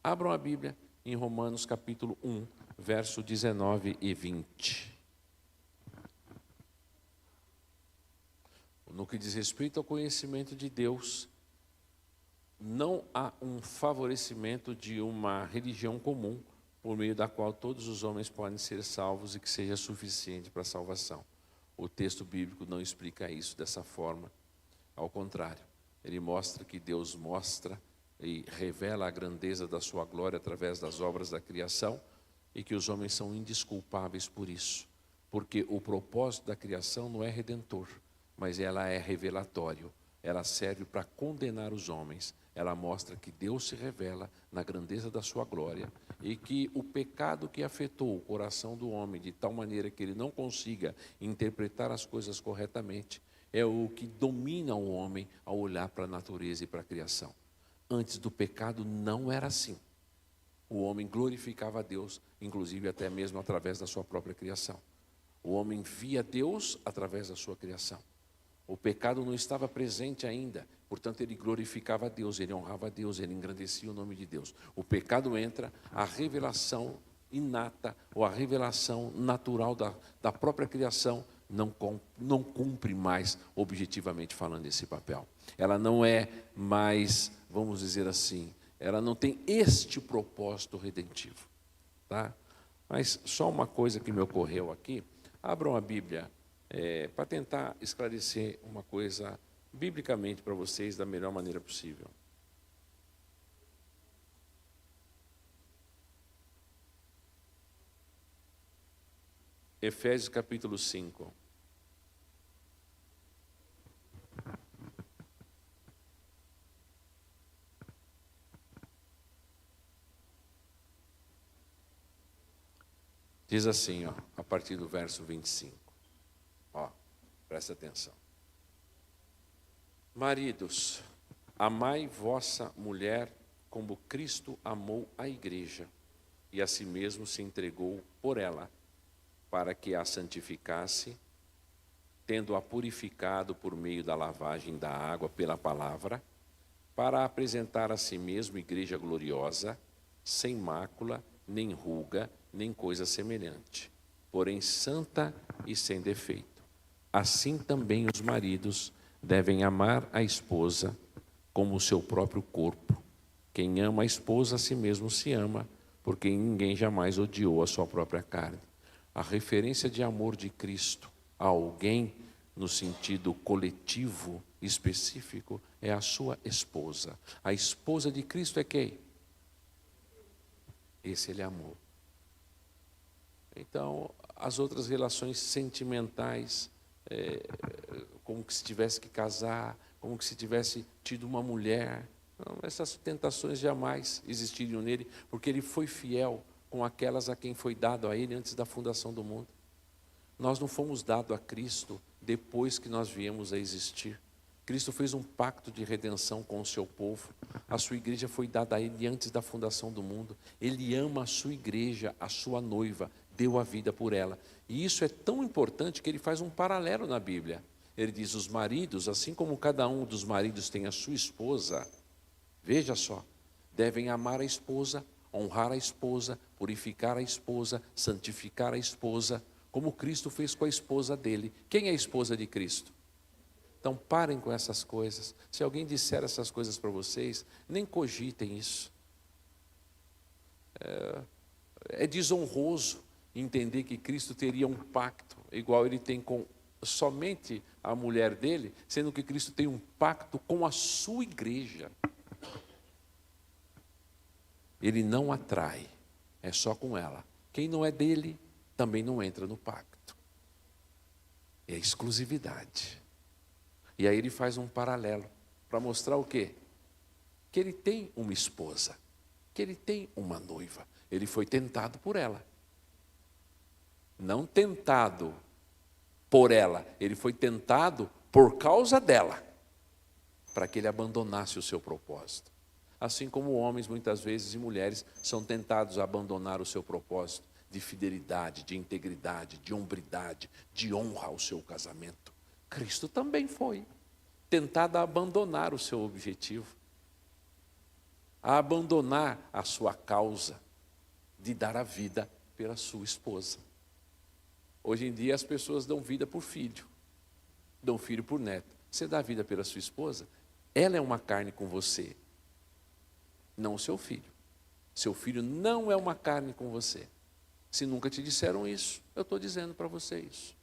Abram a Bíblia em Romanos capítulo 1, verso 19 e 20. No que diz respeito ao conhecimento de Deus, não há um favorecimento de uma religião comum, por meio da qual todos os homens podem ser salvos e que seja suficiente para a salvação. O texto bíblico não explica isso dessa forma. Ao contrário, ele mostra que Deus mostra e revela a grandeza da sua glória através das obras da criação e que os homens são indesculpáveis por isso, porque o propósito da criação não é redentor, mas ela é revelatório. Ela serve para condenar os homens. Ela mostra que Deus se revela na grandeza da sua glória e que o pecado que afetou o coração do homem de tal maneira que ele não consiga interpretar as coisas corretamente é o que domina o homem ao olhar para a natureza e para a criação. Antes do pecado não era assim. O homem glorificava a Deus, inclusive até mesmo através da sua própria criação. O homem via Deus através da sua criação. O pecado não estava presente ainda, portanto ele glorificava a Deus, ele honrava a Deus, ele engrandecia o nome de Deus. O pecado entra, a revelação inata ou a revelação natural da própria criação não cumpre mais, objetivamente falando, esse papel. Ela não é mais, vamos dizer assim, ela não tem este propósito redentivo, tá? Mas só uma coisa que me ocorreu aqui, abram a Bíblia para tentar esclarecer uma coisa biblicamente para vocês da melhor maneira possível. Efésios capítulo 5. Diz assim, a partir do verso 25. Presta atenção. Maridos, amai vossa mulher como Cristo amou a igreja e a si mesmo se entregou por ela, para que a santificasse, tendo-a purificado por meio da lavagem da água pela palavra, para apresentar a si mesmo igreja gloriosa, sem mácula, nem ruga, nem coisa semelhante, porém santa e sem defeito. Assim também os maridos devem amar a esposa como o seu próprio corpo. Quem ama a esposa a si mesmo se ama, porque ninguém jamais odiou a sua própria carne. A referência de amor de Cristo a alguém, no sentido coletivo, específico, é a sua esposa. A esposa de Cristo é quem? Esse ele amou. Então, as outras relações sentimentais, como que se tivesse que casar, como que se tivesse tido uma mulher, não, essas tentações jamais existiriam nele, porque ele foi fiel com aquelas a quem foi dado a ele antes da fundação do mundo. Nós não fomos dados a Cristo depois que nós viemos a existir. Cristo fez um pacto de redenção com o seu povo. A sua igreja foi dada a ele antes da fundação do mundo. Ele ama a sua igreja, a sua noiva, deu a vida por ela. E isso é tão importante que ele faz um paralelo na Bíblia. Ele diz, os maridos, assim como cada um dos maridos tem a sua esposa, veja só, devem amar a esposa, honrar a esposa, purificar a esposa, santificar a esposa, como Cristo fez com a esposa dele. Quem é a esposa de Cristo? Então parem com essas coisas. Se alguém disser essas coisas para vocês, nem cogitem isso. É desonroso entender que Cristo teria um pacto igual ele tem com somente a mulher dele, sendo que Cristo tem um pacto com a sua igreja. Ele não atrai, é só com ela. Quem não é dele, também não entra no pacto. É exclusividade. E aí ele faz um paralelo para mostrar o quê? Que ele tem uma esposa, que ele tem uma noiva. Ele foi tentado por ela. Não tentado por ela, ele foi tentado por causa dela, para que ele abandonasse o seu propósito. Assim como homens, muitas vezes, e mulheres, são tentados a abandonar o seu propósito de fidelidade, de integridade, de hombridade, de honra ao seu casamento. Cristo também foi tentado a abandonar o seu objetivo. a abandonar a sua causa de dar a vida pela sua esposa. Hoje em dia as pessoas dão vida por filho, dão filho por neto. Você dá vida pela sua esposa, ela é uma carne com você, não o seu filho. Seu filho não é uma carne com você. Se nunca te disseram isso, eu estou dizendo para você isso.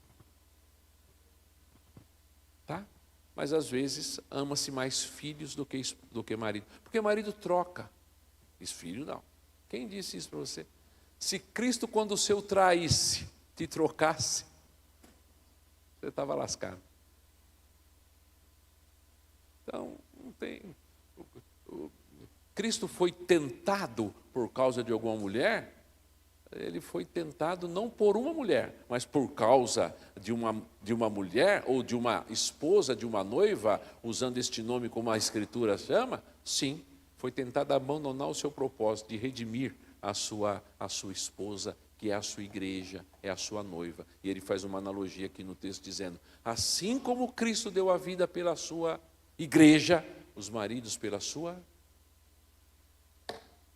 Tá? Mas às vezes ama-se mais filhos do que marido. Porque marido troca. Diz filho não. Quem disse isso para você? Se Cristo, quando o seu traísse, te trocasse, você estava lascado. Então, não tem. Cristo foi tentado por causa de alguma mulher. Ele foi tentado não por uma mulher, mas por causa de uma mulher, ou de uma esposa, de uma noiva, usando este nome como a Escritura chama. Sim, foi tentado abandonar o seu propósito de redimir a sua esposa, que é a sua igreja, é a sua noiva. E ele faz uma analogia aqui no texto dizendo, assim como Cristo deu a vida pela sua igreja, os maridos pela sua.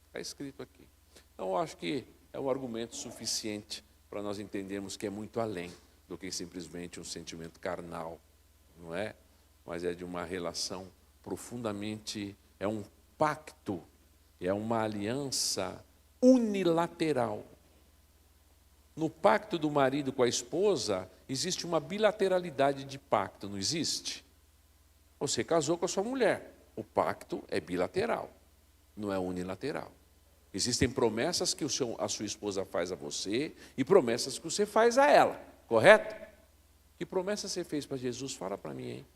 Está escrito aqui. Então eu acho que é um argumento suficiente para nós entendermos que é muito além do que simplesmente um sentimento carnal, não é? Mas é de uma relação profundamente, é um pacto, é uma aliança unilateral. No pacto do marido com a esposa, existe uma bilateralidade de pacto, não existe? Você casou com a sua mulher, o pacto é bilateral, não é unilateral. Existem promessas que a sua esposa faz a você e promessas que você faz a ela, correto? Que promessa você fez para Jesus? Fala para mim, hein?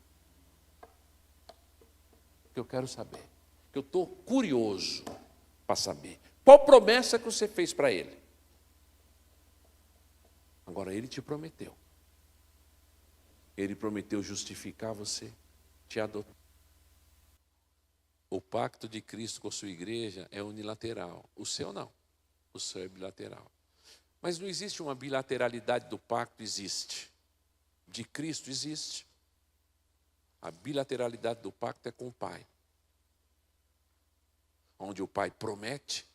Que eu quero saber, que eu estou curioso para saber. Qual promessa que você fez para ele? Agora, ele te prometeu. Ele prometeu justificar você, te adotar. O pacto de Cristo com a sua igreja é unilateral. O seu não. O seu é bilateral. Mas não existe uma bilateralidade do pacto? Existe. De Cristo existe. A bilateralidade do pacto é com o Pai. Onde o Pai promete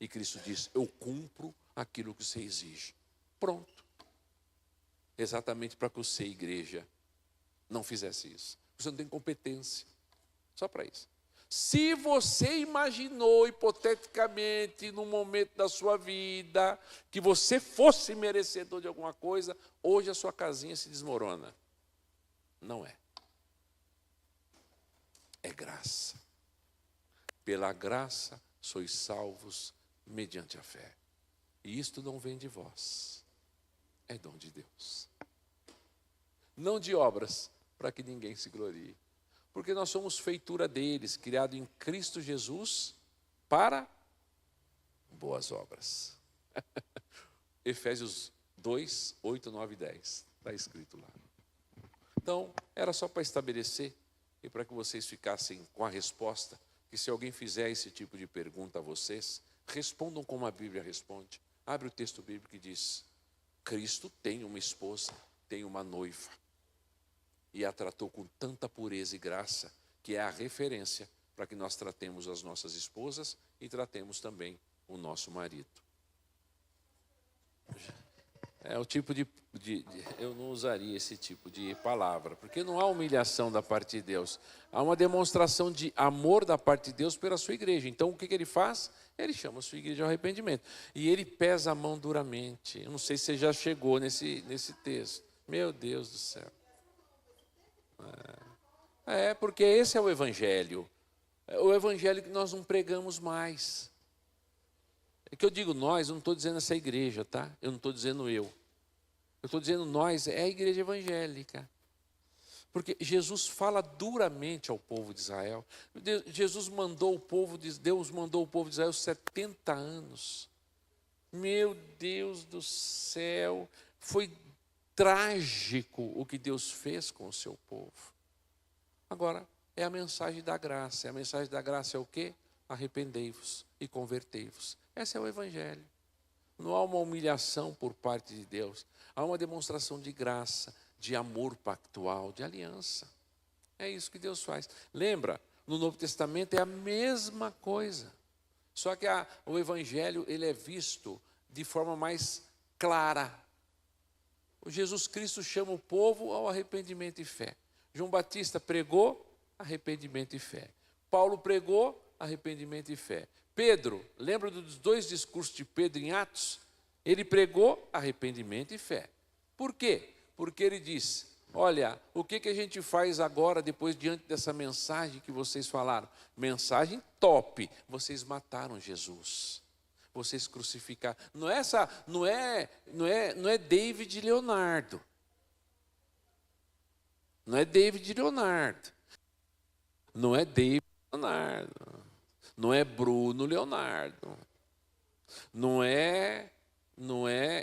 e Cristo diz, eu cumpro aquilo que você exige. Pronto. Exatamente para que você, igreja, não fizesse isso. Você não tem competência. Só para isso. Se você imaginou, hipoteticamente, num momento da sua vida, que você fosse merecedor de alguma coisa, hoje a sua casinha se desmorona. Não é. É graça. Pela graça sois salvos mediante a fé. E isto não vem de vós. É dom de Deus. Não de obras, para que ninguém se glorie. Porque nós somos feitura deles, criado em Cristo Jesus para boas obras. Efésios 2, 8, 9 e 10. Está escrito lá. Então, era só para estabelecer e para que vocês ficassem com a resposta, que se alguém fizer esse tipo de pergunta a vocês, respondam como a Bíblia responde. Abre o texto bíblico e diz, Cristo tem uma esposa, tem uma noiva. E a tratou com tanta pureza e graça, que é a referência para que nós tratemos as nossas esposas e tratemos também o nosso marido. É o tipo eu não usaria esse tipo de palavra, porque não há humilhação da parte de Deus. Há uma demonstração de amor da parte de Deus pela sua igreja. Então, o que ele faz? Ele chama a sua igreja ao arrependimento. E ele pesa a mão duramente. Eu não sei se você já chegou nesse texto. Meu Deus do céu. Porque esse é o evangelho. É o evangelho que nós não pregamos mais. É que eu digo nós, eu não estou dizendo essa igreja, tá? Eu não estou dizendo eu. Eu estou dizendo nós, é a igreja evangélica. Porque Jesus fala duramente ao povo de Israel. Deus mandou o povo de Israel 70 anos. Meu Deus do céu, foi trágico o que Deus fez com o seu povo. Agora, é a mensagem da graça. A mensagem da graça é o quê? Arrependei-vos e convertei-vos. Esse é o evangelho. Não há uma humilhação por parte de Deus. Há uma demonstração de graça, de amor pactual, de aliança. É isso que Deus faz. Lembra no Novo Testamento é a mesma coisa. Só que o Evangelho ele é visto de forma mais clara. O Jesus Cristo chama o povo ao arrependimento e fé. João Batista pregou arrependimento e fé. Paulo pregou arrependimento e fé. Pedro, lembra dos 2 discursos de Pedro em Atos? Ele pregou arrependimento e fé. Por quê? Porque ele disse, olha, o que a gente faz agora, depois, diante dessa mensagem que vocês falaram? Mensagem top, vocês mataram Jesus. Vocês crucificaram. Não é David Leonardo. Não é David Leonardo. Não é David Leonardo. Não é Bruno Leonardo. Não é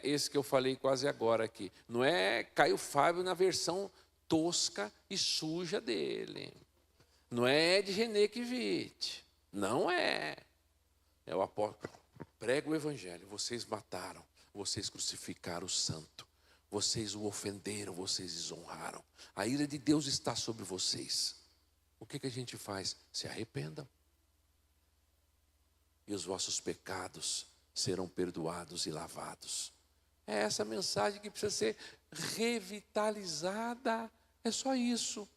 esse que eu falei quase agora aqui. Não é Caio Fábio na versão tosca e suja dele. Não é Ed Renekiewicz. Não é. É o apóstolo. Prega o evangelho. Vocês mataram. Vocês crucificaram o santo. Vocês o ofenderam. Vocês desonraram. A ira de Deus está sobre vocês. O que a gente faz? Se arrependam. E os vossos pecados serão perdoados e lavados. É essa mensagem que precisa ser revitalizada. É só isso.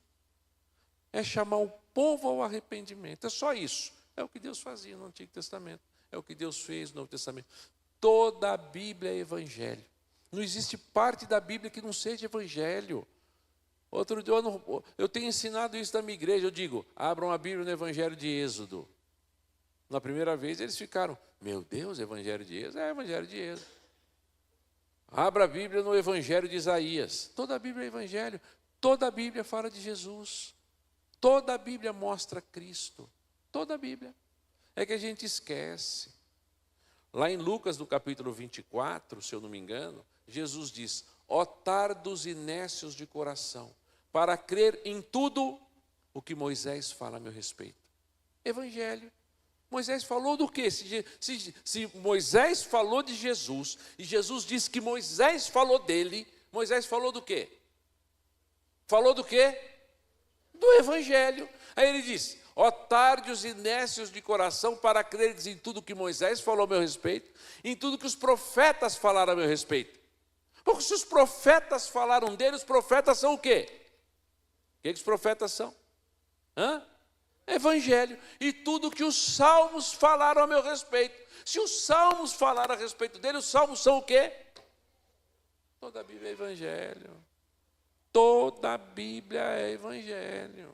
É chamar o povo ao arrependimento. É só isso. É o que Deus fazia no Antigo Testamento. É o que Deus fez no Novo Testamento. Toda a Bíblia é evangelho. Não existe parte da Bíblia que não seja evangelho. Outro dia eu tenho ensinado isso na minha igreja. Eu digo, abram a Bíblia no Evangelho de Êxodo. Na primeira vez eles ficaram, meu Deus, Evangelho de Êxodo? É Evangelho de Êxodo. Abra a Bíblia no Evangelho de Isaías. Toda a Bíblia é Evangelho. Toda a Bíblia fala de Jesus. Toda a Bíblia mostra Cristo. Toda a Bíblia. É que a gente esquece. Lá em Lucas, no capítulo 24, se eu não me engano, Jesus diz, ó tardos e nécios de coração, para crer em tudo o que Moisés fala a meu respeito. Evangelho. Moisés falou do quê? Se Moisés falou de Jesus, e Jesus disse que Moisés falou dele, Moisés falou do quê? Falou do quê? Do Evangelho. Aí ele diz, ó tardos e nécios de coração, para creres em tudo que Moisés falou a meu respeito, em tudo que os profetas falaram a meu respeito. Porque se os profetas falaram dele, os profetas são o quê? O que os profetas são? Evangelho. E tudo que os salmos falaram a meu respeito. Se os salmos falaram a respeito dele, os salmos são o quê? Toda a Bíblia é evangelho. Toda a Bíblia é evangelho.